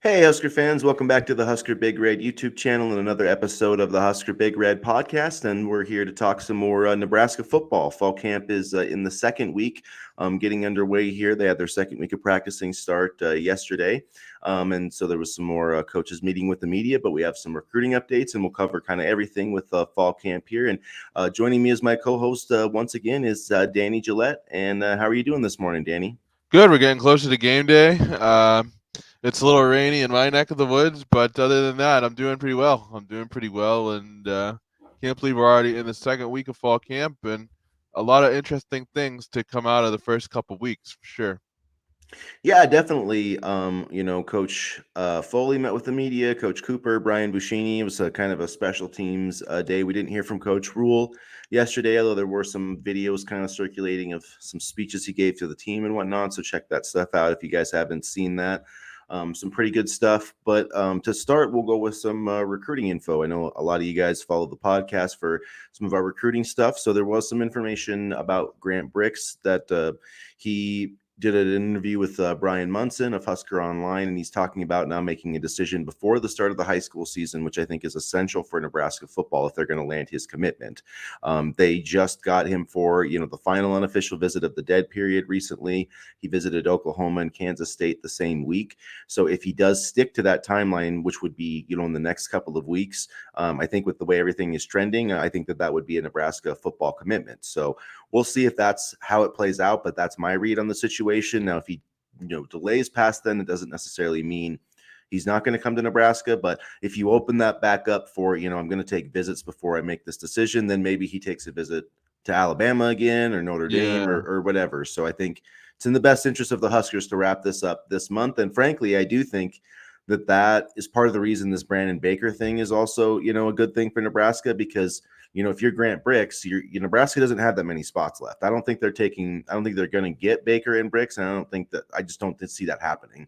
Hey, Husker fans, welcome back to the Husker Big Red YouTube channel and another episode of the Husker Big Red podcast. And we're here to talk some more Nebraska football. Fall camp is in the second week, getting underway here. They had their second week of practicing start yesterday. And so there was some more coaches meeting with the media, but we have some recruiting updates and we'll cover kind of everything with fall camp here. And joining me as my co host once again is Danny Gillette. And how are you doing this morning, Danny? Good. We're getting closer to game day. It's a little rainy in my neck of the woods, but other than that, I'm doing pretty well. And can't believe we're already in the second week of fall camp, and a lot of interesting things to come out of the first couple weeks for sure. Yeah, definitely. Coach Foley met with the media, Coach Cooper, Brian Buschini. It was a kind of a special teams day. We didn't hear from Coach Rule yesterday, although there were some videos kind of circulating of some speeches he gave to the team and whatnot. So check that stuff out if you guys haven't seen that. Some pretty good stuff. But to start, we'll go with some recruiting info. I know a lot of you guys follow the podcast for some of our recruiting stuff. So there was some information about Grant Brix that he did an interview with Brian Munson of Husker Online, and he's talking about now making a decision before the start of the high school season, which I think is essential for Nebraska football if they're going to land his commitment. They just got him for the final unofficial visit of the dead period recently. He visited Oklahoma and Kansas State the same week. So if he does stick to that timeline, which would be in the next couple of weeks, I think with the way everything is trending, I think that would be a Nebraska football commitment. So we'll see if that's how it plays out, but that's my read on the situation. Now, if he delays past then, it doesn't necessarily mean he's not going to come to Nebraska. But if you open that back up for, I'm going to take visits before I make this decision, then maybe he takes a visit to Alabama again or Notre Dame Yeah. or whatever. So I think it's in the best interest of the Huskers to wrap this up this month. And frankly, I do think that is part of the reason this Brandon Baker thing is also, a good thing for Nebraska because if you're Grant Brix, Nebraska doesn't have that many spots left. I don't think they're going to get Baker and Brix, and I just don't see that happening.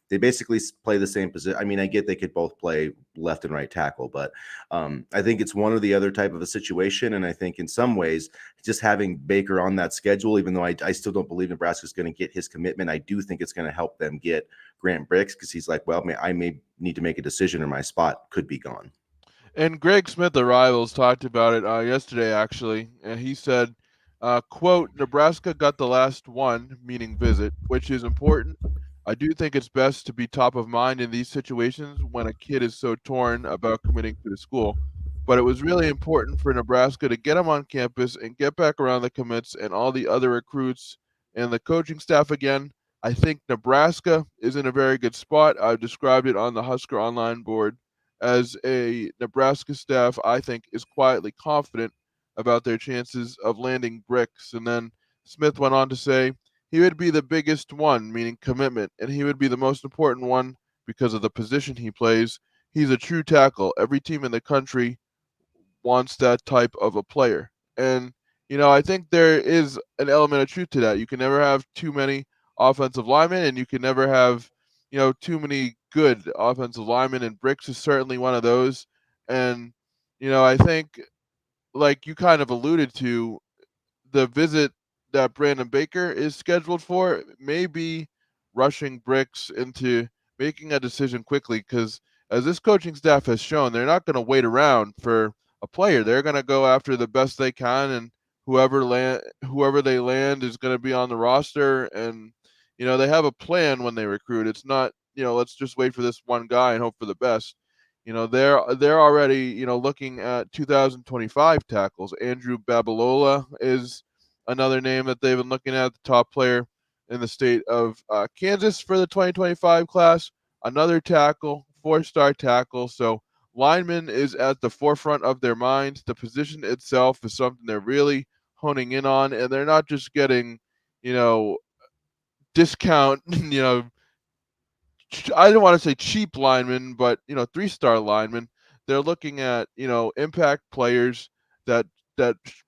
They basically play the same position. I mean, I get they could both play left and right tackle, but I think it's one or the other type of a situation. And I think in some ways, just having Baker on that schedule, even though I still don't believe Nebraska's going to get his commitment, I do think it's going to help them get Grant Brix because he's like, well, I may need to make a decision or my spot could be gone. And Greg Smith of Rivals talked about it yesterday, actually. And he said, quote, Nebraska got the last one, meaning visit, which is important. I do think it's best to be top of mind in these situations when a kid is so torn about committing to the school. But it was really important for Nebraska to get him on campus and get back around the commits and all the other recruits and the coaching staff again. I think Nebraska is in a very good spot. I've described it on the Husker Online board as a Nebraska staff, I think, is quietly confident about their chances of landing Brix. And then Smith went on to say he would be the biggest one, meaning commitment, and he would be the most important one because of the position he plays. He's a true tackle. Every team in the country wants that type of a player. And, I think there is an element of truth to that. You can never have too many offensive linemen, and you can never have, too many good offensive linemen. And Brix is certainly one of those. And, I think, like you kind of alluded to, the visit that Brandon Baker is scheduled for may be rushing Brix into making a decision quickly because, as this coaching staff has shown, they're not going to wait around for a player. They're going to go after the best they can, and whoever they land is going to be on the roster. And they have a plan when they recruit. It's not let's just wait for this one guy and hope for the best. They're already looking at 2025 tackles. Andrew Babalola is another name that they've been looking at, the top player in the state of Kansas for the 2025 class. Another tackle, four-star tackle. So lineman is at the forefront of their minds. The position itself is something they're really honing in on, and they're not just getting, you know, discount, I don't want to say cheap linemen, but three-star linemen. They're looking at impact players that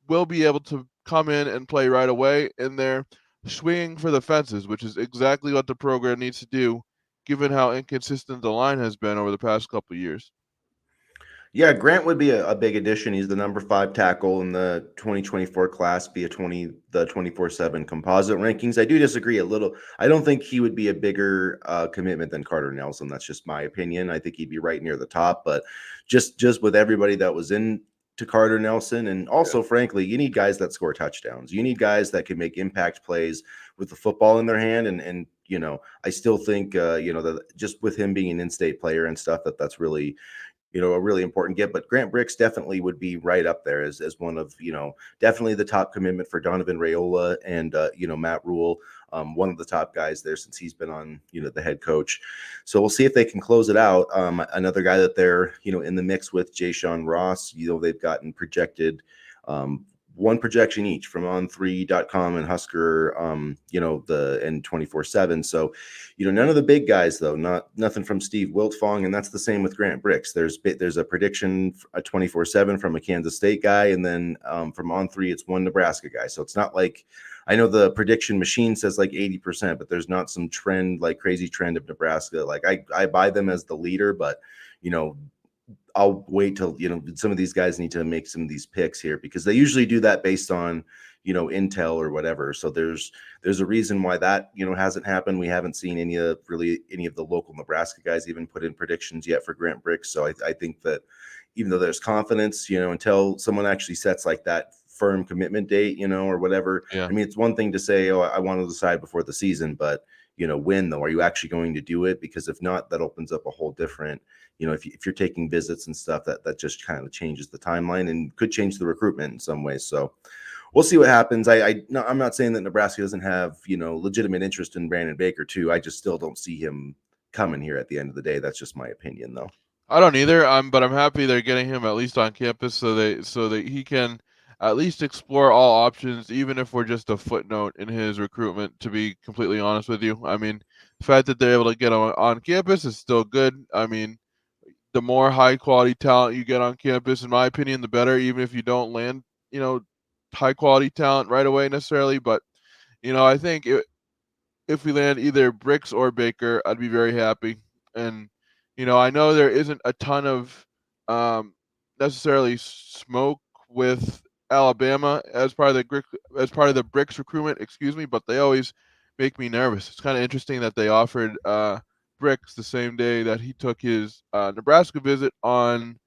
will be able to come in and play right away, and they're swinging for the fences, which is exactly what the program needs to do, given how inconsistent the line has been over the past couple of years. Yeah, Grant would be a big addition. He's the number 5 tackle in the 2024 class via 24/7 composite rankings. I do disagree a little. I don't think he would be a bigger commitment than Carter Nelson. That's just my opinion. I think he'd be right near the top, but just with everybody that was in to Carter Nelson, and Yeah. also frankly, you need guys that score touchdowns. You need guys that can make impact plays with the football in their hand, and I still think that just with him being an in-state player and stuff, that's really a really important get. But Grant Brix definitely would be right up there as one of, definitely the top commitment for Donovan Raiola and, Matt Rule, one of the top guys there since he's been on, the head coach. So we'll see if they can close it out. Another guy that they're, in the mix with, Jashawn Ross, they've gotten projected one projection each from on3.com and Husker, and 24/7. So, none of the big guys though, nothing from Steve Wiltfong, and that's the same with Grant Brix. There's a prediction, a 24/7 from a Kansas State guy, and then from on3 it's one Nebraska guy. So it's not like, I know the prediction machine says like 80%, but there's not some trend, like crazy trend of Nebraska. Like I buy them as the leader, but I'll wait till some of these guys need to make some of these picks here, because they usually do that based on intel or whatever. So there's a reason why that hasn't happened. We haven't seen any of the local Nebraska guys even put in predictions yet for Grant Brix. So I think that even though there's confidence, until someone actually sets like that firm commitment date, or whatever. Yeah. I mean, it's one thing to say, oh, I want to decide before the season, but when though, are you actually going to do it? Because if not, that opens up a whole different, if you're taking visits and stuff, that just kind of changes the timeline and could change the recruitment in some ways. So we'll see what happens. I'm not saying that Nebraska doesn't have, legitimate interest in Brandon Baker too. I just still don't see him coming here at the end of the day. That's just my opinion though. I don't either. But I'm happy they're getting him at least on campus so that he can at least explore all options, even if we're just a footnote in his recruitment. To be completely honest with you, I mean, the fact that they're able to get on campus is still good. I mean, the more high quality talent you get on campus, in my opinion, the better. Even if you don't land, high quality talent right away necessarily, but I think if we land either Brix or Baker, I'd be very happy. And I know there isn't a ton of necessarily smoke with Alabama as part of the Brix recruitment, excuse me, but they always make me nervous. It's kind of interesting that they offered Brix the same day that he took his Nebraska visit on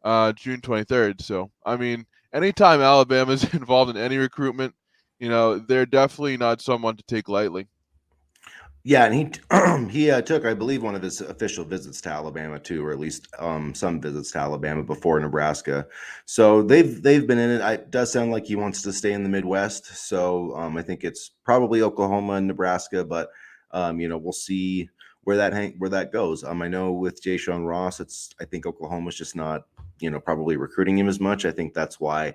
June 23rd. So, I mean, anytime Alabama's involved in any recruitment, they're definitely not someone to take lightly. Yeah, and he took, I believe, one of his official visits to Alabama too, or at least some visits to Alabama before Nebraska. So they've been in it. It does sound like he wants to stay in the Midwest. So I think it's probably Oklahoma and Nebraska, but we'll see where that goes. I know with Jashawn Ross, I think Oklahoma's just not probably recruiting him as much. I think that's why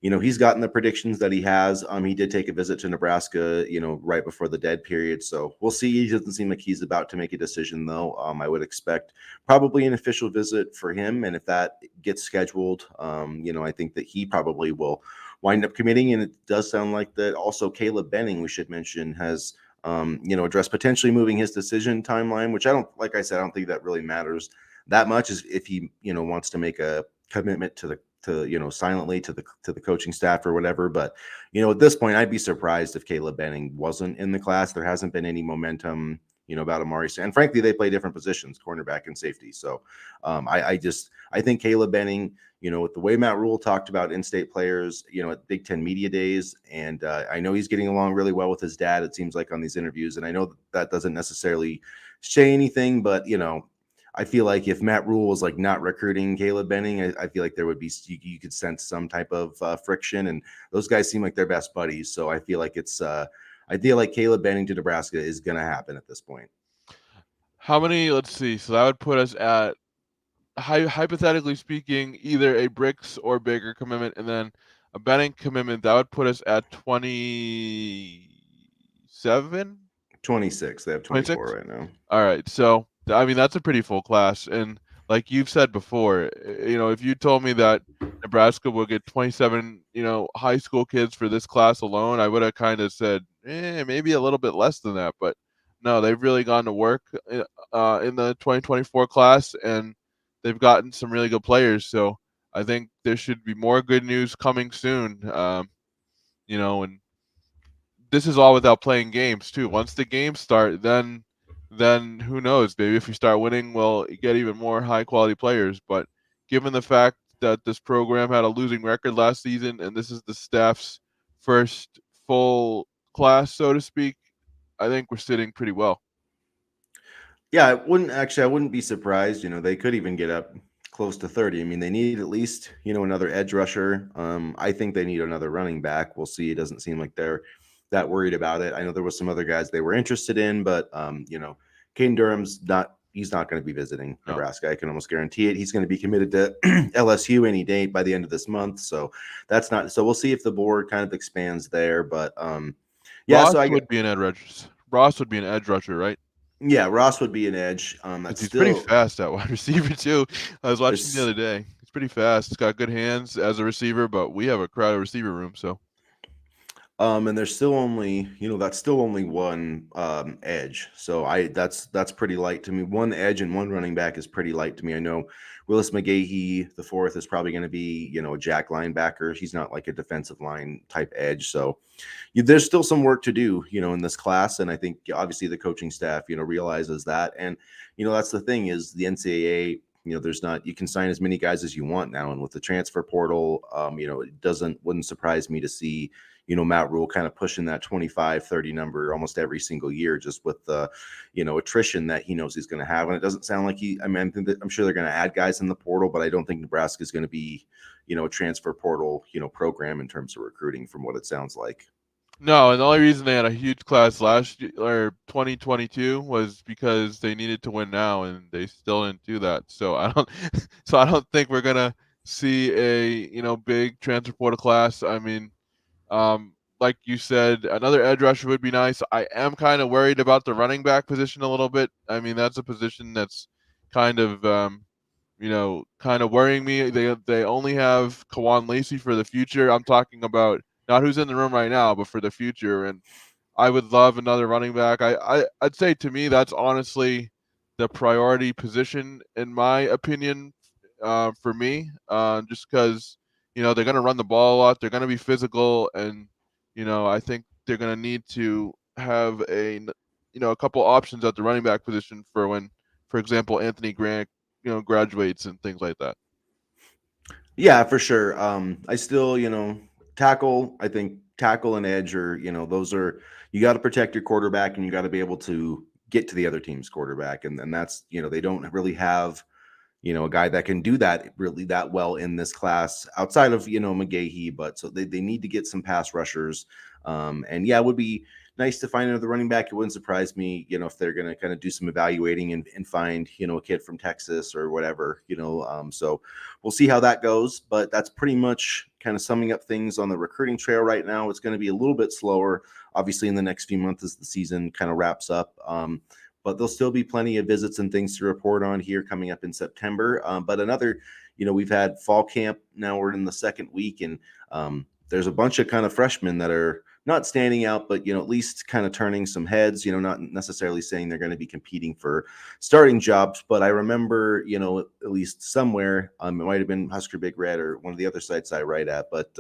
he's gotten the predictions that he has. He did take a visit to Nebraska, right before the dead period. So we'll see. He doesn't seem like he's about to make a decision, though. I would expect probably an official visit for him. And if that gets scheduled, I think that he probably will wind up committing. And it does sound like that also Caleb Benning, we should mention, has, addressed potentially moving his decision timeline, which like I said, I don't think that really matters that much, as if he, wants to make a commitment to silently to the coaching staff or whatever. But at this point, I'd be surprised if Caleb Benning wasn't in the class. There hasn't been any momentum about Amari, and frankly they play different positions, cornerback and safety. So I think Caleb Benning, with the way Matt Rule talked about in-state players at Big Ten media days, and I know he's getting along really well with his dad, it seems like, on these interviews. And I know that doesn't necessarily say anything, but I feel like if Matt Rule was like not recruiting Caleb Benning, I feel like there would be, you could sense some type of friction, and those guys seem like they're best buddies. So I feel like I feel like Caleb Benning to Nebraska is going to happen at this point. How many? Let's see. So that would put us at, hypothetically speaking, either a Brix or Baker commitment, and then a Benning commitment. That would put us at 27, 26. They have 24 26. right now. All right. So I mean, that's a pretty full class, and like you've said before, if you told me that Nebraska will get 27, high school kids for this class alone, I would have kind of said, maybe a little bit less than that. But no, they've really gone to work in the 2024 class, and they've gotten some really good players. So I think there should be more good news coming soon. And this is all without playing games too. Once the games start, then who knows? Maybe if we start winning, we'll get even more high quality players. But given the fact that this program had a losing record last season, and this is the staff's first full class, so to speak, I think we're sitting pretty well. Yeah, I wouldn't be surprised. They could even get up close to 30. I mean, they need at least, another edge rusher. I think they need another running back. We'll see. It doesn't seem like they're that worried about it. I know there was some other guys they were interested in, but Caden Durham's not he's not going to be visiting No. Nebraska. I can almost guarantee it. He's going to be committed to LSU any day by the end of this month. So that's not so we'll see if the board kind of expands there. But yeah, Ross so I would be an edge rusher. Ross would be an edge rusher, right? yeah, Ross would be an edge. Because That's he's pretty still fast at wide receiver too. I was watching the there's other day. He's pretty fast. He's got good hands as a receiver, but we have a crowded receiver room, so And there's still only, that's still only one edge. So that's pretty light to me. One edge and one running back is pretty light to me. I know Willis McGahee the fourth is probably going to be, a jack linebacker. He's not like a defensive line type edge. So there's still some work to do, in this class. And I think obviously the coaching staff, realizes that. And, that's the thing is the NCAA, there's not, you can sign as many guys as you want now. And with the transfer portal, it wouldn't surprise me to see, Matt Rule kind of pushing that 25, 30 number almost every single year, just with the, attrition that he knows he's going to have. And it doesn't sound like I'm sure they're going to add guys in the portal, but I don't think Nebraska is going to be, a transfer portal, program in terms of recruiting from what it sounds like. no. And the only reason they had a huge class last year or 2022 was because they needed to win now, and they still didn't do that. So I don't think we're gonna see a big transfer portal class. I mean, like you said, another edge rusher would be nice. I am kind of worried about the running back position a little bit. I mean, that's a position that's kind of kind of worrying me. They only have Kawan Lacey for the future. I'm talking about not who's in the room right now, but for the future. And I would love another running back. I'd say to me that's honestly the priority position in my opinion. For me, just because they're going to run the ball a lot, they're going to be physical, and I think they're going to need to have a couple options at the running back position for when, for example, Anthony Grant graduates and things like that. Yeah, for sure. I still, tackle. I think tackle and edge are, those are you got to protect your quarterback and you got to be able to get to the other team's quarterback, and that's they don't really have a guy that can do that really that well in this class outside of McGahee, but so they need to get some pass rushers. And yeah, it would be nice to find another running back. It wouldn't surprise me, if they're going to kind of do some evaluating and find, a kid from Texas or whatever, so we'll see how that goes. But that's pretty much kind of summing up things on the recruiting trail right now. It's going to be a little bit slower, obviously, in the next few months as the season kind of wraps up. But there'll still be plenty of visits and things to report on here coming up in September. But another, we've had fall camp. Now we're in the second week, and there's a bunch of kind of freshmen that are not standing out, but at least kind of turning some heads. Not necessarily saying they're going to be competing for starting jobs, but I remember, at least somewhere, it might have been Husker Big Red or one of the other sites I write at, but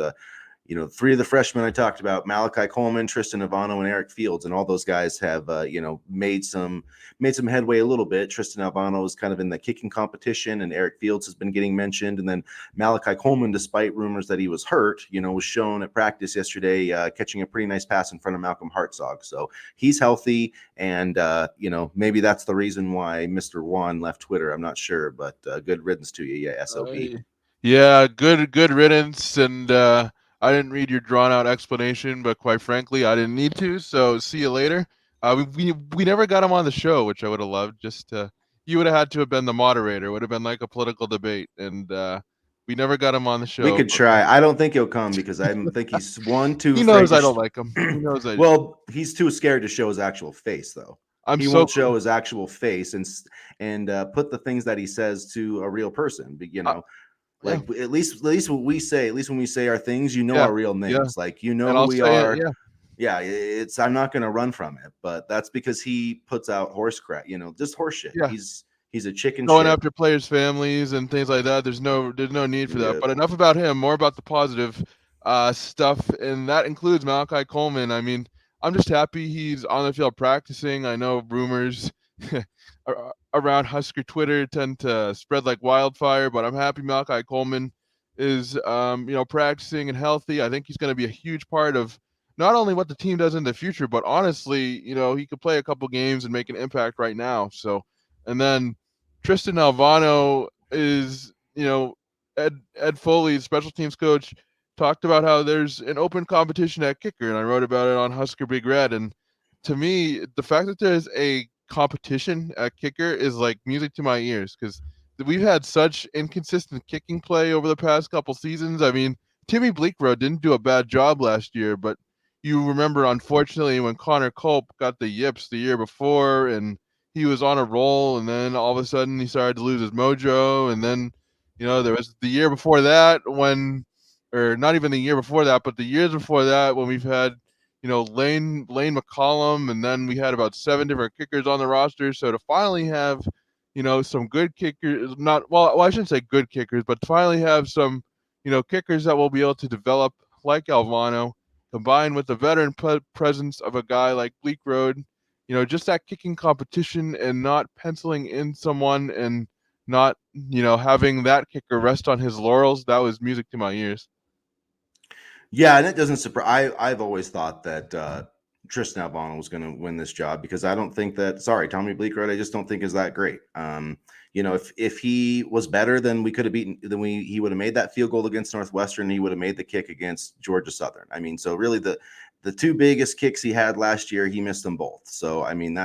three of the freshmen I talked about, Malachi Coleman, Tristan Ivano, and Eric Fields, and all those guys have, made some headway a little bit. Tristan Ivano is kind of in the kicking competition, and Eric Fields has been getting mentioned. And then Malachi Coleman, despite rumors that he was hurt, was shown at practice yesterday catching a pretty nice pass in front of Malcolm Hartzog. So he's healthy, and, maybe that's the reason why Mr. Juan left Twitter. I'm not sure, but good riddance to you, yeah, SOB. Yeah, good riddance. And I didn't read your drawn out explanation, but quite frankly, I didn't need to. So see you later. We never got him on the show, which I would have loved. You would have had to have been the moderator. It would have been like a political debate, and we never got him on the We show. could try. I don't think he'll come because I think he's too He afraid knows to I don't like him. He knows I. well, he's too scared to show his actual face, though. I'm He so. won't show his actual face and put the things that he says to a real person. But Uh, yeah, like at least what we say, at least when we say our things, yeah, our real yeah. names. Like And who I'll we say it. are. Yeah, Yeah, I'm not going to run from it, but that's because he puts out horse crap. Just horse shit. yeah. He's He's a chicken going shit. after players' families and things like that. There's no need for that. Yeah. But enough about him. More about the positive stuff, and that includes Malachi Coleman. I mean, I'm just happy he's on the field practicing. I know rumors around Husker Twitter tend to spread like wildfire, but I'm happy Malachi Coleman is practicing and healthy. I think he's going to be a huge part of not only what the team does in the future, but honestly, he could play a couple games and make an impact right now. So, and then Tristan Alvano is, Ed Foley's special teams coach, talked about how there's an open competition at kicker, and I wrote about it on Husker Big Red. And to me, the fact that there's a competition at kicker is like music to my ears, because we've had such inconsistent kicking play over the past couple seasons. I mean, Timmy Bleekrode didn't do a bad job last year, but you remember, unfortunately, when Connor Culp got the yips the year before, and he was on a roll, and then all of a sudden he started to lose his mojo, and then there was the year before that when, or not even the year before that, but the years before that when we've had Lane McCollum, and then we had about 7 different kickers on the roster. So to finally have some good kickers, not well, I shouldn't say good kickers, but to finally have some kickers that will be able to develop like Alvano, combined with the veteran presence of a guy like Bleak Road, just that kicking competition and not penciling in someone and not, having that kicker rest on his laurels, that was music to my ears. Yeah, and it doesn't surprise. I've always thought that Tristan Alvano was going to win this job because I don't think that. Sorry, Tommy Bleekrode, I just don't think is that great. If he was better, then we could have beaten. Then he would have made that field goal against Northwestern. And he would have made the kick against Georgia Southern. I mean, so really the 2 biggest kicks he had last year, he missed them both. So I mean,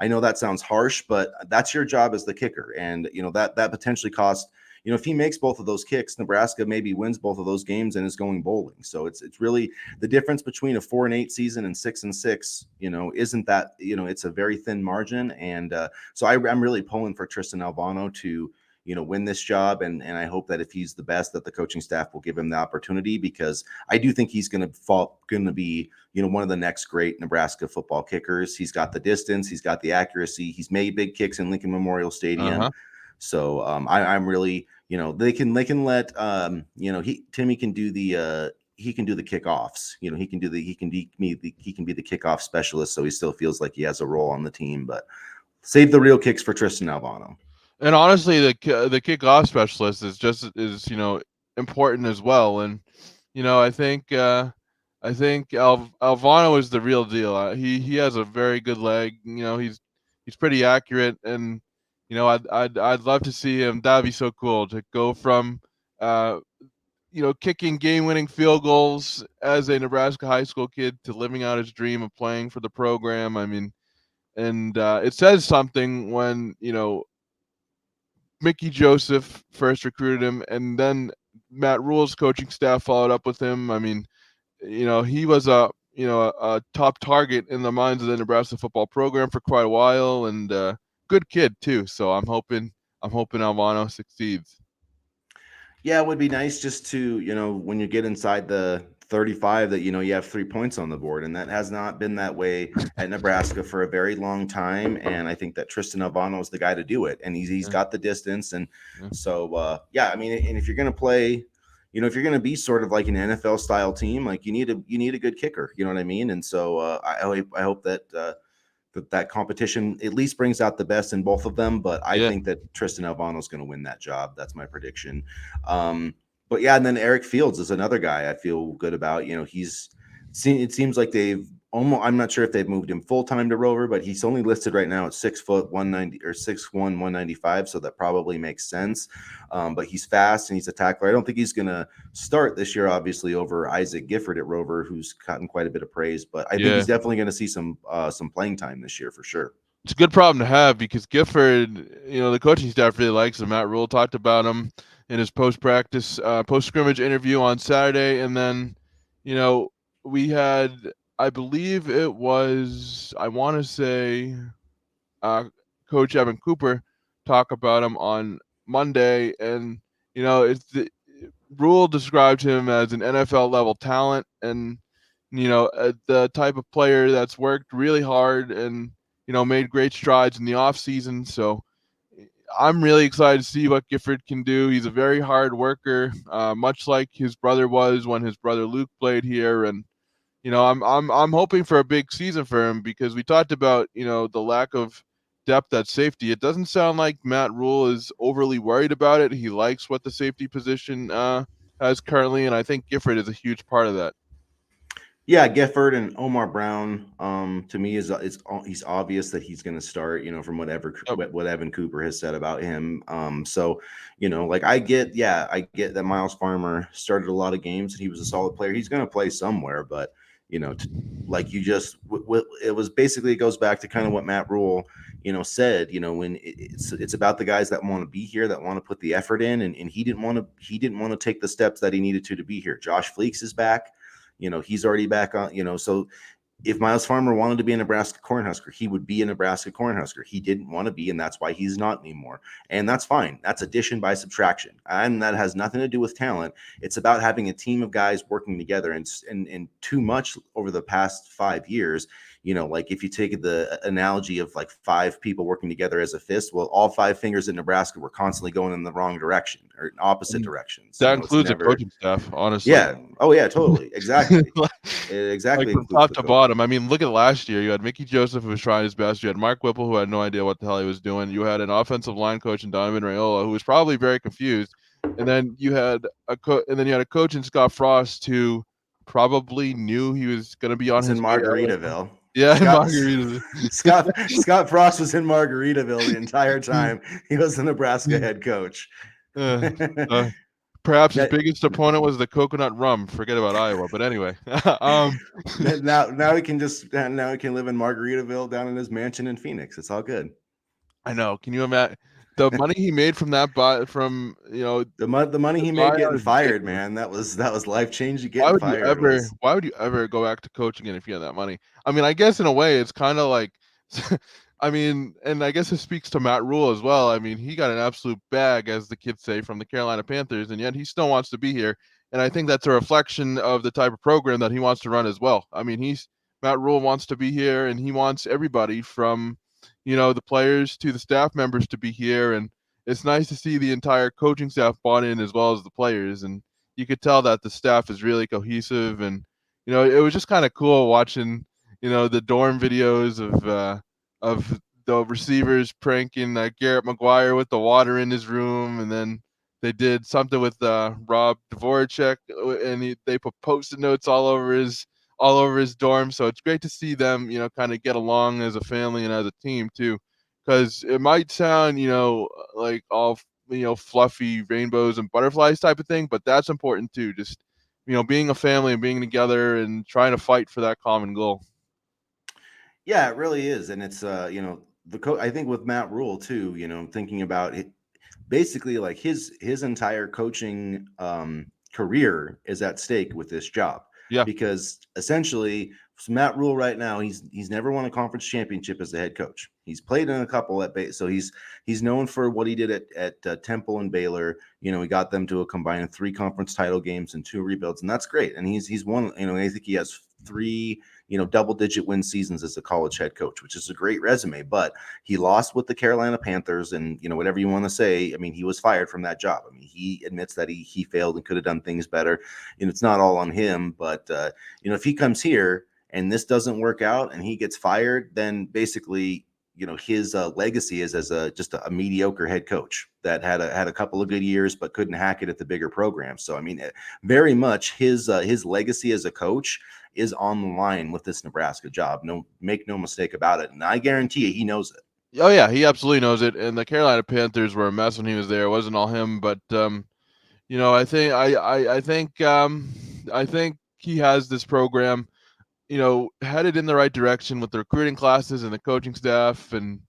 I know that sounds harsh, but that's your job as the kicker, and that potentially cost. If he makes both of those kicks, Nebraska maybe wins both of those games and is going bowling. So it's really the difference between a 4-8 season and 6-6. Isn't that it's a very thin margin, and so I'm really pulling for Tristan Alvano to win this job, and I hope that if he's the best, that the coaching staff will give him the opportunity, because I do think he's going to be one of the next great Nebraska football kickers. He's got the distance, he's got the accuracy, he's made big kicks in Lincoln Memorial Stadium. Uh-huh. So I'm really, they can let Timmy can do the he can do the kickoffs. He can be the kickoff specialist, so he still feels like he has a role on the team. But save the real kicks for Tristan Alvano. And honestly, the kickoff specialist is important as well. And I think Alvano is the real deal. He has a very good leg. He's pretty accurate, and I'd love to see him. That'd be so cool to go from kicking game-winning field goals as a Nebraska high school kid to living out his dream of playing for the program. I mean, and it says something when Mickey Joseph first recruited him, and then Matt Rule's coaching staff followed up with him. I mean, he was a top target in the minds of the Nebraska football program for quite a while, and good kid too. So I'm hoping Alvano succeeds. Yeah, it would be nice just to, when you get inside the 35 that, you have 3 points on the board. And that has not been that way at Nebraska for a very long time. And I think that Tristan Alvano is the guy to do it. And he's got the distance. And so, I mean, and if you're going to play, if you're going to be sort of like an NFL style team, like you need a good kicker, you know what I mean? And so I hope that, that competition at least brings out the best in both of them. But I think that Tristan Alvano is going to win that job. That's my prediction. But yeah, and then Eric Fields is another guy I feel good about. It seems like I'm not sure if they've moved him full time to Rover, but he's only listed right now at 6 foot 190 or 6'1", 195. So that probably makes sense. But he's fast and he's a tackler. I don't think he's going to start this year, obviously, over Isaac Gifford at Rover, who's gotten quite a bit of praise. But I think he's definitely going to see some playing time this year for sure. It's a good problem to have, because Gifford, the coaching staff really likes him. Matt Rule talked about him in his post-practice, post-scrimmage interview on Saturday. And then, we had, I believe it was, I want to say, Coach Evan Cooper talk about him on Monday. And, Rule described him as an NFL level talent, and, the type of player that's worked really hard and, made great strides in the off season. So I'm really excited to see what Gifford can do. He's a very hard worker, much like his brother was when his brother Luke played here. And I'm hoping for a big season for him because we talked about the lack of depth at safety. It doesn't sound like Matt Rule is overly worried about it. He likes what the safety position has currently, and I think Gifford is a huge part of that. Yeah, Gifford and Omar Brown. To me, he's obvious that he's going to start. From Yep. what Evan Cooper has said about him. So like I get that Miles Farmer started a lot of games and he was a solid player. He's going to play somewhere, but like you just it was basically, it goes back to kind of what Matt Rule said. When it's about the guys that want to be here, that want to put the effort in, and he didn't want to take the steps that he needed to be here. Josh Fleeks is back. He's already back on, so if Miles Farmer wanted to be a Nebraska Cornhusker, he would be a Nebraska Cornhusker. He didn't want to be, and that's why he's not anymore. And that's fine. That's addition by subtraction. And that has nothing to do with talent. It's about having a team of guys working together. And too much over the past 5 years, like if you take the analogy of like 5 people working together as a fist, well, all 5 fingers in Nebraska were constantly going in the wrong direction or opposite directions. That It's includes the never, coaching staff, honestly. yeah. Oh, yeah, totally. Exactly. It Like exactly from includes top the to coaching. bottom. I mean, look at last year. You had Mickey Joseph, who was trying his best. You had Mark Whipple, who had no idea what the hell he was doing. You had an offensive line coach in Donovan Raiola, who was probably very confused. And then you had a coach in Scott Frost, who probably knew he was going to be on Was in his way out. Margaritaville. Yeah, in Scott Margarita. Scott Frost was in Margaritaville the entire time he was the Nebraska head coach. uh, uh, Perhaps his That, biggest opponent was the coconut rum. Forget about Iowa, but anyway. um, now he can live in Margaritaville down in his mansion in Phoenix. It's all good. I know. Can you imagine the money he made from that The money the he made buyout getting is fired, ridiculous. man, that was life changing. Getting fired was. Why would you ever go back to coaching again if you had that money? I mean, I guess in a way it's kind of like I mean, and I guess it speaks to Matt Rule as well. I mean, he got an absolute bag, as the kids say, from the Carolina Panthers, and yet he still wants to be here. And I think that's a reflection of the type of program that he wants to run as well. I mean, Matt Rule wants to be here, and he wants everybody from, the players to the staff members to be here. And it's nice to see the entire coaching staff bought in as well as the players. And you could tell that the staff is really cohesive. And, it was just kind of cool watching, the dorm videos of the receivers pranking Garrett McGuire with the water in his room, and then they did something with Rob Dvorak, and they put post-it notes all over his dorm. So it's great to see them, kind of get along as a family and as a team too, because it might sound, like all fluffy rainbows and butterflies type of thing, but that's important too. Just being a family and being together and trying to fight for that common goal. Yeah, it really is, and it's I think with Matt Rule too. Thinking about it, basically like his entire coaching career is at stake with this job, Yeah. because essentially Matt Rule right now, he's never won a conference championship as a head coach. He's played in a couple at Bay, so he's known for what he did at Temple and Baylor. He got them to a combined 3 conference title games and 2 rebuilds, and that's great. And he's won. I think he has 3 double-digit win seasons as a college head coach, which is a great resume. But he lost with the Carolina Panthers, and whatever you want to say, I mean, he was fired from that job. I mean, he admits that he failed and could have done things better. It's not all on him, but if he comes here and this doesn't work out and he gets fired, then basically his legacy is as just a mediocre head coach that had a couple of good years but couldn't hack it at the bigger program. So I mean, very much his legacy as a coach is on the line with this Nebraska job. Make no mistake about it. And I guarantee you, he knows it. Oh yeah, he absolutely knows it. And the Carolina Panthers were a mess when he was there. It wasn't all him, but I think he has this program, headed in the right direction with the recruiting classes and the coaching staff. And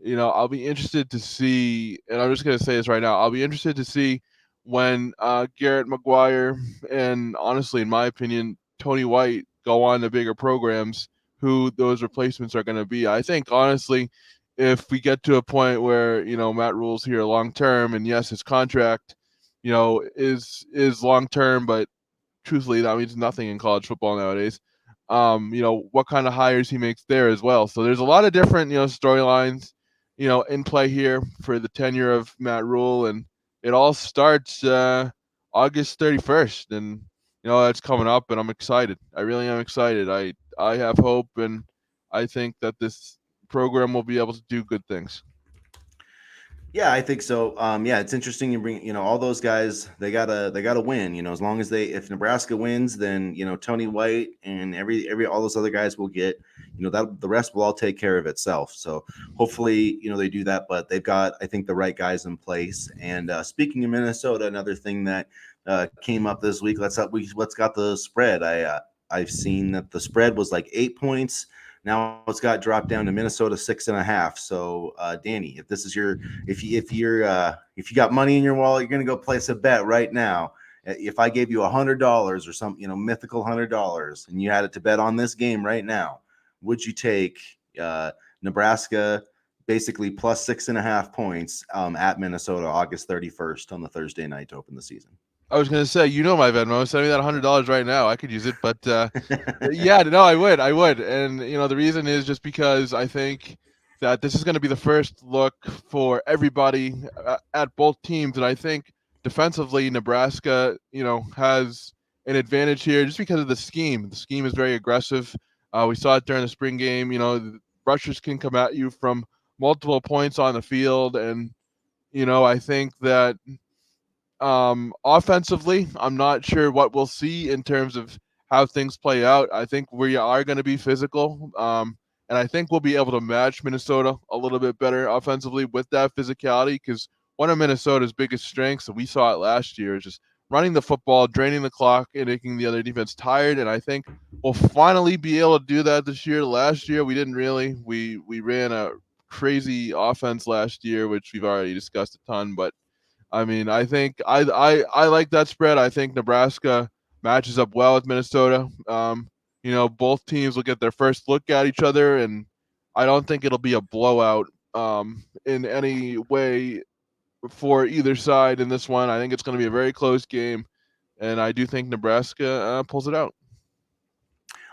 I'll be interested to see, and I'm just going to say this right now, I'll be interested to see when Garrett McGuire and, honestly, in my opinion, Tony White go on to bigger programs, who those replacements are going to be. I think, honestly, if we get to a point where, Matt Rule's here long term, and yes, his contract, is long term, but truthfully, that means nothing in college football nowadays. What kind of hires he makes there as well. So there's a lot of different, storylines, in play here for the tenure of Matt Rule, and it all starts August 31st, and that's coming up, and I'm excited. I really am excited. I have hope, and I think that this program will be able to do good things. Yeah, I think so. Yeah, it's interesting. You bring, all those guys. They gotta win. As long as if Nebraska wins, then Tony White and every all those other guys will get. That the rest will all take care of itself. So hopefully, they do that. But they've got, I think, the right guys in place. And speaking of Minnesota, another thing that came up this week. Let's got the spread. I've seen that the spread was like 8 points. Now it's got dropped down to Minnesota 6.5. So, Danny, if this is your if you got money in your wallet, you're gonna go place a bet right now. If I gave you $100 or some mythical $100, and you had it to bet on this game right now, would you take Nebraska basically plus 6.5 points at Minnesota August 31st on the Thursday night to open the season? I was gonna say, my Venmo. Send me that $100 right now. I could use it, but yeah, no, I would, and the reason is just because I think that this is going to be the first look for everybody at both teams, and I think defensively Nebraska, has an advantage here just because of the scheme. The scheme is very aggressive. We saw it during the spring game. The rushers can come at you from multiple points on the field, and I think that offensively, I'm not sure what we'll see in terms of how things play out. I think we are going to be physical, and I think we'll be able to match Minnesota a little bit better offensively with that physicality, because one of Minnesota's biggest strengths, and we saw it last year, is just running the football, draining the clock, and making the other defense tired. And I think we'll finally be able to do that this year. Last year, we didn't really. We ran a crazy offense last year, which we've already discussed a ton, but I mean, I think I like that spread. I think Nebraska matches up well with Minnesota. Both teams will get their first look at each other, and I don't think it'll be a blowout in any way for either side in this one. I think it's going to be a very close game, and I do think Nebraska pulls it out.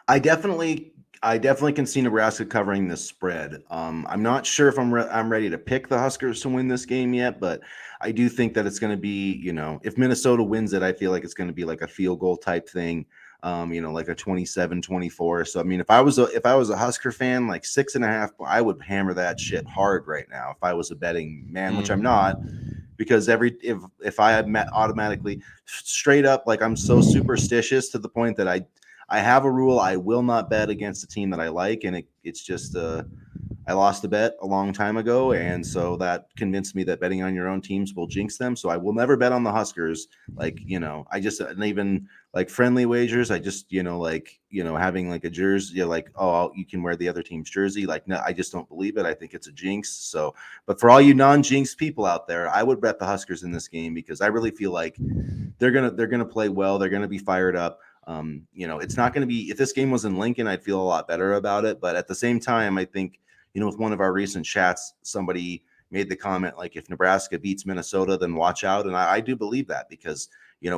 I definitely can see Nebraska covering this spread. I'm not sure if I'm ready to pick the Huskers to win this game yet, but I do think that it's going to be, if Minnesota wins it, I feel like it's going to be like a field goal type thing, like a 27-24. So I mean, if I was a Husker fan, like 6.5, I would hammer that shit hard right now if I was a betting man, which I'm not, because if I had met automatically straight up, like I'm so superstitious to the point that I have a rule. I will not bet against a team that I like, and it's just I lost a bet a long time ago, and so that convinced me that betting on your own teams will jinx them. So I will never bet on the Huskers. Like I just, and even like friendly wagers. I just having like a jersey, like, oh, you can wear the other team's jersey. Like, no, I just don't believe it. I think it's a jinx. So, but for all you non-jinx people out there, I would bet the Huskers in this game because I really feel like they're gonna play well. They're gonna be fired up. It's not going to be, if this game was in Lincoln, I'd feel a lot better about it. But at the same time, I think, with one of our recent chats, somebody made the comment, like, if Nebraska beats Minnesota, then watch out. And I do believe that because,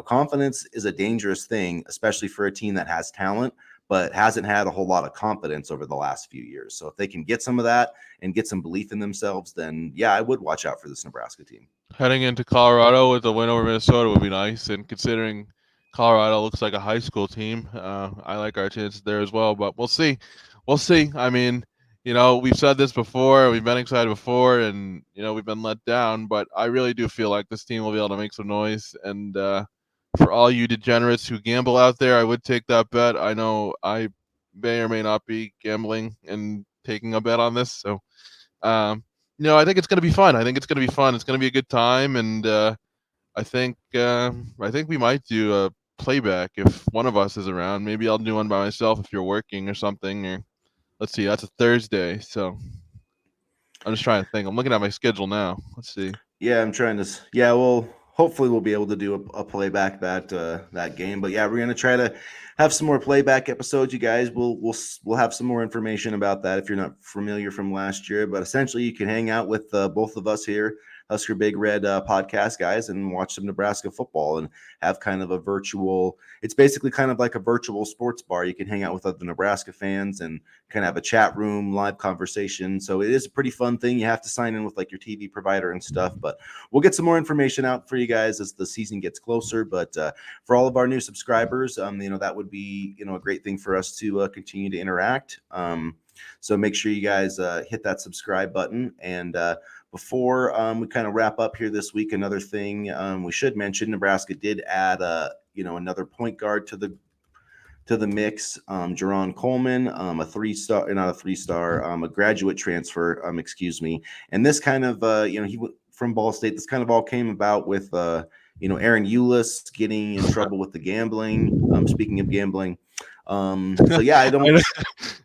confidence is a dangerous thing, especially for a team that has talent, but hasn't had a whole lot of confidence over the last few years. So if they can get some of that and get some belief in themselves, then yeah, I would watch out for this Nebraska team. Heading into Colorado with a win over Minnesota would be nice, and considering Colorado looks like a high school team, I like our chances there as well. But we'll see. We'll see. I mean, we've said this before, we've been excited before, and we've been let down. But I really do feel like this team will be able to make some noise. And for all you degenerates who gamble out there, I would take that bet. I know I may or may not be gambling and taking a bet on this, so. I think it's going to be fun. I think it's going to be fun. It's going to be a good time, and I think we might do a playback if one of us is around. Maybe I'll do one by myself if you're working or something. Or let's see, that's a Thursday, so I'm just trying to think. I'm looking at my schedule now. Let's see. Yeah, I'm trying to. Yeah, well, hopefully we'll be able to do a playback that game. But yeah, we're gonna try to have some more playback episodes, you guys. We'll have some more information about that if you're not familiar from last year. But essentially, you can hang out with both of us here, Husker Big Red podcast guys, and watch some Nebraska football and have kind of a virtual. It's basically kind of like a virtual sports bar. You can hang out with other Nebraska fans and kind of have a chat room, live conversation. So it is a pretty fun thing. You have to sign in with like your TV provider and stuff, but we'll get some more information out for you guys as the season gets closer. But for all of our new subscribers, that would be, a great thing for us to continue to interact. So make sure you guys hit that subscribe button. And before we kind of wrap up here this week, another thing we should mention: Nebraska did add another point guard to the mix. Jarron Coleman, a 3-star, not a 3-star, a graduate transfer, excuse me. And this kind of, he from Ball State. This kind of all came about with, Aaron Eulis getting in trouble with the gambling. Speaking of gambling, so yeah, I don't.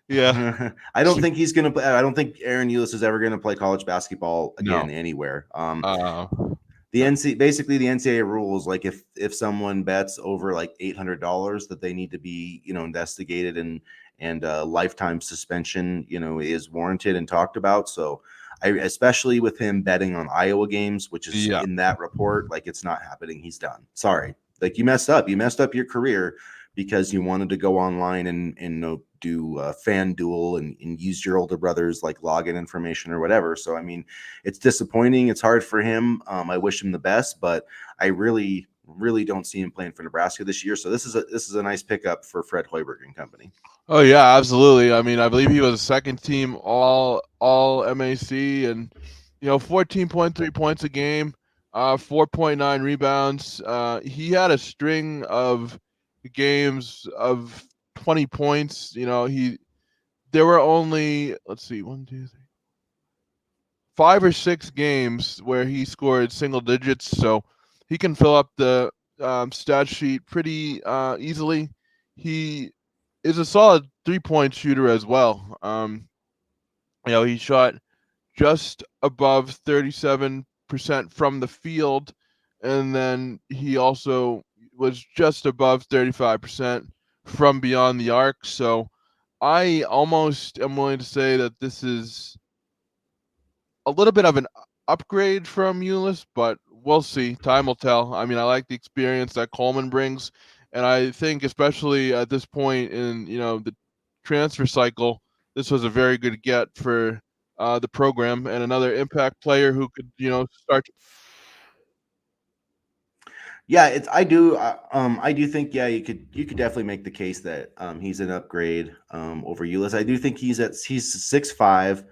Yeah. I don't think he's gonna. I don't think Aaron Eulis is ever gonna play college basketball again anywhere. The NCAA rules, like if someone bets over like $800, that they need to be investigated, and lifetime suspension is warranted and talked about. So especially with him betting on Iowa games, which is in that report, like it's not happening. He's done. Sorry, like you messed up your career because you wanted to go online and do FanDuel and use your older brother's like login information or whatever. So I mean, it's disappointing. It's hard for him. I wish him the best, but I really don't see him playing for Nebraska this year. So this is a nice pickup for Fred Hoiberg and company. Oh yeah, absolutely. I mean, I believe he was a second team all MAC, and 14.3 points a game, 4.9 rebounds. He had a string of games of 20 points. There were only, let's see, 1, 2, 3, 5 or 6 games where he scored single digits, so he can fill up the stat sheet pretty easily. He is a solid 3-point shooter as well. He shot just above 37% from the field, and then he also was just above 35% from beyond the arc. So I almost am willing to say that this is a little bit of an upgrade from Eulis, but we'll see. Time will tell. I mean, I like the experience that Coleman brings, and I think especially at this point in the transfer cycle, this was a very good get for the program and another impact player who could start. Yeah, I do think you could definitely make the case that he's an upgrade over Eulis. I do think he's 6'5".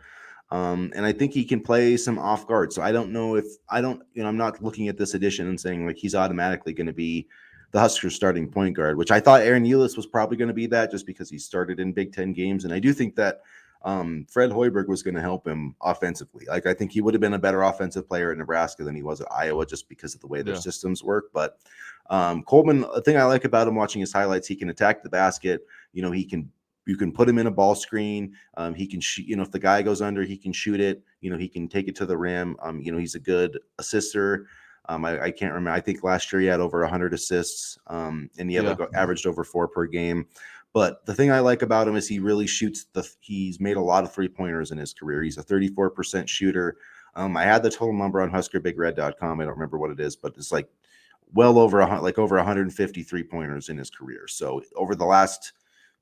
And I think he can play some off guard. So I don't know if I'm not looking at this edition and saying like he's automatically going to be the Huskers starting point guard, which I thought Aaron Eulis was probably going to be that just because he started in Big Ten games. And I do think that Fred Hoiberg was going to help him offensively. Like I think he would have been a better offensive player at Nebraska than he was at Iowa just because of the way their systems work. But Coleman, the thing I like about him watching his highlights, he can attack the basket. You can put him in a ball screen. He can shoot, if the guy goes under, he can shoot it. He can take it to the rim. He's a good assister. I can't remember. I think last year he had over 100 assists, and he had averaged over 4 per game. But the thing I like about him is he really shoots he's made a lot of 3-pointers in his career. He's a 34% shooter. I had the total number on HuskerBigRed.com. I don't remember what it is, but it's like well over over 150 3-pointers in his career. So over the last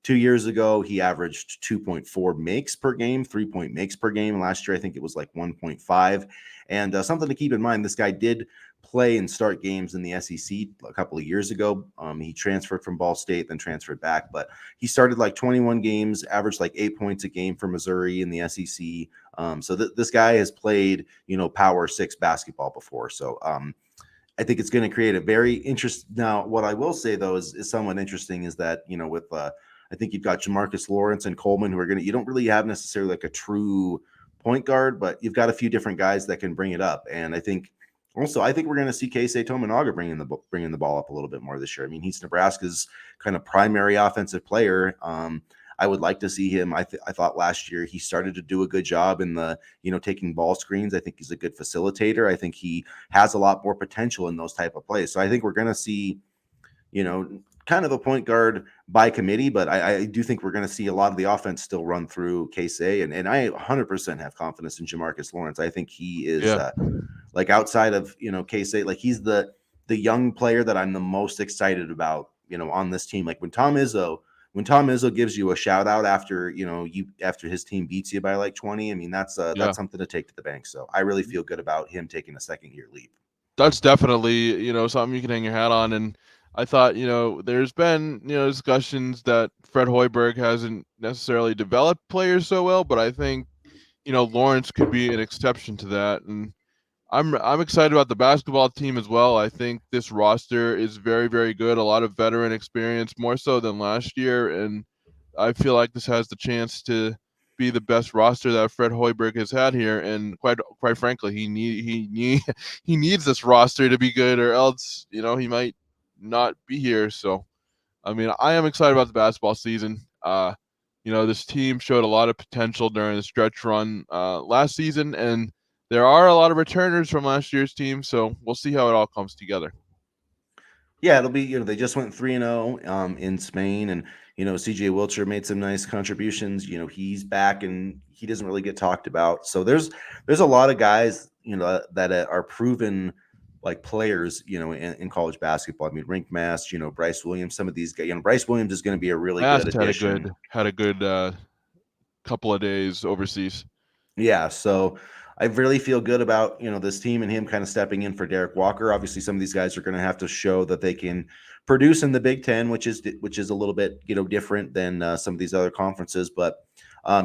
2 years ago, he averaged 2.4 makes per game, 3-point makes per game. Last year, I think it was like 1.5. And something to keep in mind, this guy did play and start games in the SEC a couple of years ago. He transferred from Ball State, then transferred back. But he started like 21 games, averaged like 8 points a game for Missouri in the SEC. So this guy has played, Power 6 basketball before. So I think it's going to create a very interesting. Now, what I will say, though, is somewhat interesting is that, with I think you've got Jamarcus Lawrence and Coleman who are you don't really have necessarily like a true point guard, but you've got a few different guys that can bring it up. And I think we're going to see Keisei Tominaga bringing the ball up a little bit more this year. I mean, he's Nebraska's kind of primary offensive player. I would like to see him. I thought last year he started to do a good job in the, taking ball screens. I think he's a good facilitator. I think he has a lot more potential in those type of plays. So I think we're going to see, kind of a point guard by committee, but I do think we're going to see a lot of the offense still run through Casey, and I 100% have confidence in Jamarcus Lawrence. I think he is Yeah. like outside of Casey, like he's the young player that I'm the most excited about, on this team. Like when Tom Izzo gives you a shout out after after his team beats you by like 20, I mean Yeah. that's something to take to the bank. So I really feel good about him taking a second year leap. That's definitely, something you can hang your hat on. And I thought, there's been, discussions that Fred Hoiberg hasn't necessarily developed players so well, but I think, Lawrence could be an exception to that. And I'm excited about the basketball team as well. I think this roster is very, very good. A lot of veteran experience, more so than last year, and I feel like this has the chance to be the best roster that Fred Hoiberg has had here. And quite frankly, he needs this roster to be good, or else he might not be here. So I mean, I am excited about the basketball season. This team showed a lot of potential during the stretch run last season, and there are a lot of returners from last year's team. So we'll see how it all comes together. Yeah, it'll be, they just went 3-0 in Spain, and CJ Wilcher made some nice contributions. He's back and he doesn't really get talked about. So there's a lot of guys, that are proven like players, in college basketball. I mean, Rink Mast, Bryce Williams, some of these guys, Bryce Williams is going to be a really good Last addition. had a good couple of days overseas. Yeah, so I really feel good about this team and him kind of stepping in for Derek Walker. Obviously, some of these guys are going to have to show that they can produce in the Big Ten, which is a little bit different than some of these other conferences. But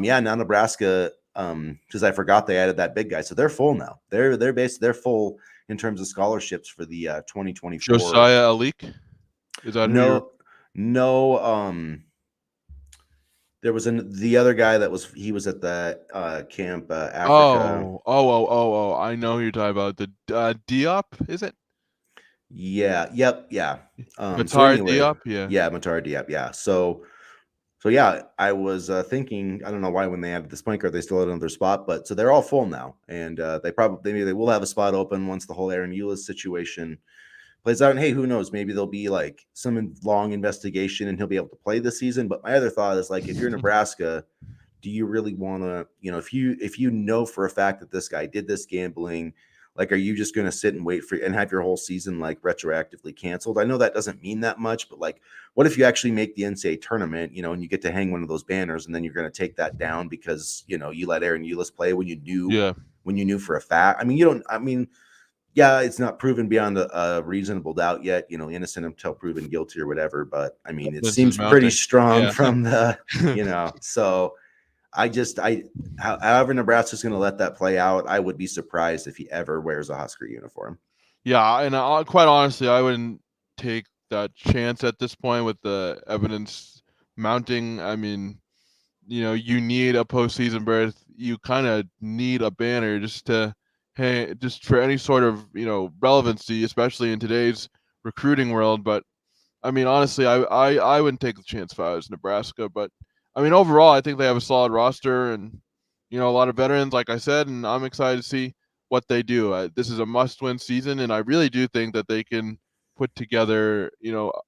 yeah, now Nebraska, because I forgot they added that big guy, so they're full now. They're full in terms of scholarships for the 2024. Josiah Alik, is that who you're? No, no. There was the other guy he was at the camp Africa. I know who you're talking about. The Diop, is it? Yeah, yep, yeah. So Matar anyway, Diop, yeah. yeah, Matar Diab, yeah. So yeah, I was thinking, I don't know why when they added this point guard they still had another spot, but so they're all full now, and maybe they will have a spot open once the whole Aaron Eulis situation plays out. And hey, who knows? Maybe there'll be like some long investigation and he'll be able to play this season. But my other thought is like, if you're Nebraska, do you really want to, if you know for a fact that this guy did this gambling, like, are you just going to sit and wait for and have your whole season like retroactively canceled? I know that doesn't mean that much, but like, what if you actually make the NCAA tournament, and you get to hang one of those banners, and then you're going to take that down because you let Aaron Eulis play when Yeah. you knew for a fact. I mean, you don't. I mean, yeah, it's not proven beyond a reasonable doubt yet, innocent until proven guilty or whatever. But I mean, it This is seems pretty mounting. strong Yeah. from the, so however Nebraska's going to let that play out, I would be surprised if he ever wears a Husker uniform. Yeah, and quite honestly, I wouldn't take that chance at this point with the evidence mounting. I mean, you need a postseason berth. You kind of need a banner just for any sort of relevancy, especially in today's recruiting world. But I mean, honestly, I wouldn't take the chance if I was Nebraska. But I mean, overall, I think they have a solid roster and a lot of veterans, like I said, and I'm excited to see what they do. This is a must-win season, and I really do think that they can put together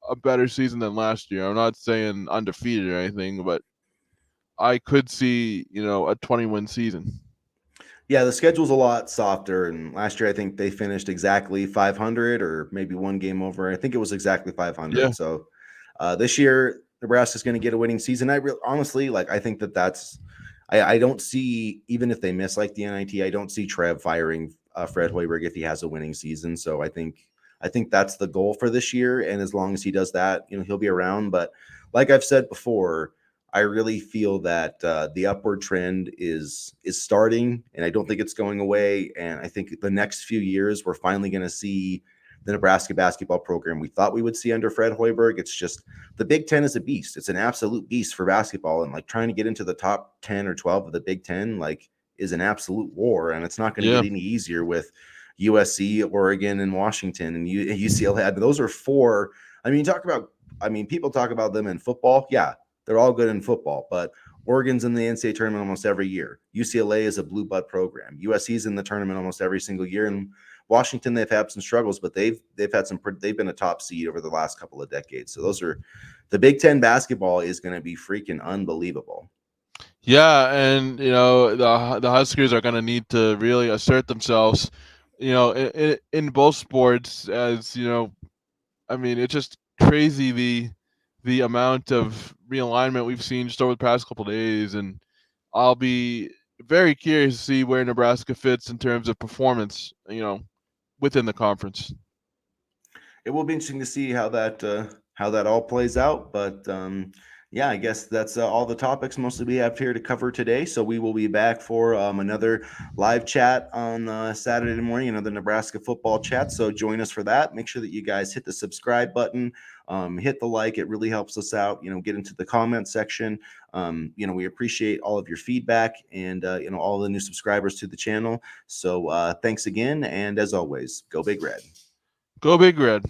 a better season than last year. I'm not saying undefeated or anything, but I could see a 20-win season. Yeah, the schedule's a lot softer. And last year, I think they finished exactly 500 or maybe one game over. I think it was exactly Yeah, 500. So this year, Nebraska's going to get a winning season. Honestly, like, I think I don't see, even if they miss like the NIT, I don't see Trev firing Fred Hoiberg if he has a winning season. So I think that's the goal for this year. And as long as he does that, he'll be around. But like I've said before, I really feel that the upward trend is starting, and I don't think it's going away. And I think the next few years, we're finally going to see the Nebraska basketball program we thought we would see under Fred Hoiberg. It's just the Big Ten is a beast. It's an absolute beast for basketball, and like trying to get into the top 10 or 12 of the Big Ten, like, is an absolute war, and it's not going to yeah, get any easier with USC, Oregon, and Washington and UCLA. Those are four. I mean, people talk about them in football. Yeah, they're all good in football, but Oregon's in the NCAA tournament almost every year. UCLA is a blue blood program. USC's in the tournament almost every single year. And Washington, they've had some struggles, but they've been a top seed over the last couple of decades. So the Big Ten basketball is going to be freaking unbelievable. Yeah, and the Huskers are going to need to really assert themselves, in both sports. As I mean, it's just crazy the amount of realignment we've seen just over the past couple of days, and I'll be very curious to see where Nebraska fits in terms of performance, within the conference. It will be interesting to see how that all plays out. But yeah, I guess that's all the topics mostly we have here to cover today. So we will be back for another live chat on Saturday morning, another Nebraska football chat. So join us for that. Make sure that you guys hit the subscribe button, hit the like. It really helps us out. Get into the comment section. We appreciate all of your feedback and all the new subscribers to the channel. So thanks again, and as always, go Big Red. Go Big Red.